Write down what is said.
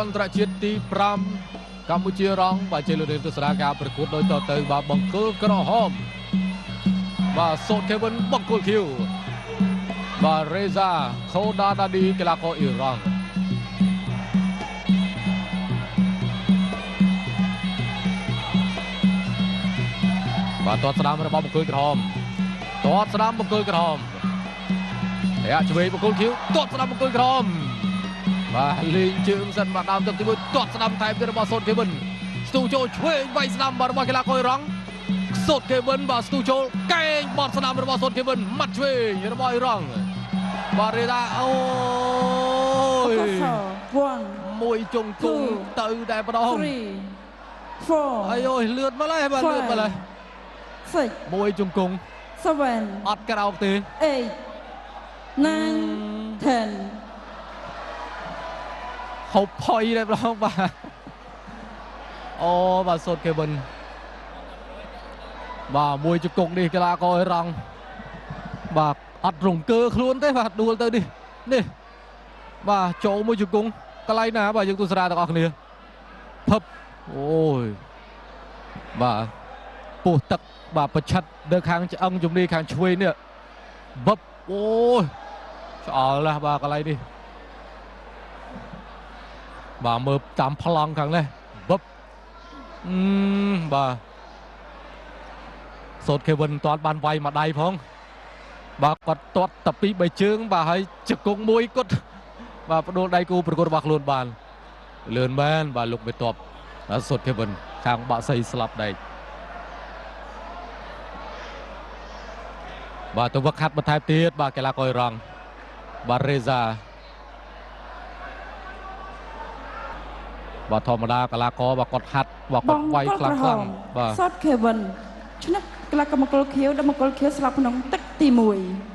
អន្តរជាតិទី5កម្ពុជារងបាទជាលោកនាយកទស្សនាការប្រកួតដោយតទៅបាទបង្គោលក្រហមបាទសូតខេវិនបង្គោលខៀវបាទរេសាខូដាដាឌីកីឡាករអ៊ីរ៉ង់បាទទាត់ស្ដាំរបស់បង្គោលក្រហមទាត់ស្ដាំបង្គោលក្រហមអាឆ្វេងបង្គោលខៀវទាត់ស្ដាំបង្គោលក្រហមបាទលេងជើងសិនបាទដើមទឹកទី1ទាត់ស្ដាំថែមទៀតរបស់សូតខេវិនស្ទូចូលឆ្វេងវាយស្ដាំរបស់កីឡាករអ៊ីរ៉ង់សូតខេវិនបាទស្ទូចូលកែងបត់ស្ដាំរបស់សូតខេវិនម៉ាត់ឆ្វេងរបស់អ៊ីរ៉ង់បាទរេដាអូយមួយជង្គង់ទៅតែម្ដងអាយអូយលឿនមកហើយបាទលឿនមកហើយមួយជង្គង់អត់ក្រោកទេ9 10ហូបផុយតែម្ដងបាទអូបាទសូតខេវិនបាទមួយជង្គង់នេះកីឡាករអ៊ីរ៉ង់បាទអត់រង្គើខ្លួនទេបាទដួលទៅនេះបាទចូលមួយជង្គង់កន្លែងណាបាទយើងទស្សនាទាំងអស់គ្នាភឹបអូយបាទពោះទឹកបាទប្រឆិតនៅខាងឆ្អឹងជំនីខាងឆ្វេងនេះបឹបអូយឆ្អល់ណាស់បាទកន្លែងនេះបាទមើលតាមប្លង់ខាងនេះបឹបបាទសូតខេវិនទាត់បានវាយមួយដៃផងបាទគាត់ទាត់តែ2 3ជើងបាទហើយជង្គង់មួយគាត់បាទបដូរដៃគូប្រកួតរបស់ខ្លួនបានលឿនមែនបាទលោកមេតបសូតខេវិនខាងបាក់សីស្លាប់ដែកបាទទៅវឹកហាត់បន្ថែមទៀតបាទកីឡាករអ៊ីរ៉ង់បាទរេសាបាទធម្មតាកីឡាករបាទគាត់ហាត់បាទគាត់វាយខ្លាំងបាទសូតខេវិនឈ្នះកីឡាករបង្គោលខៀវដែលបង្គោលខៀវស្លាប់ក្នុងទឹកទី1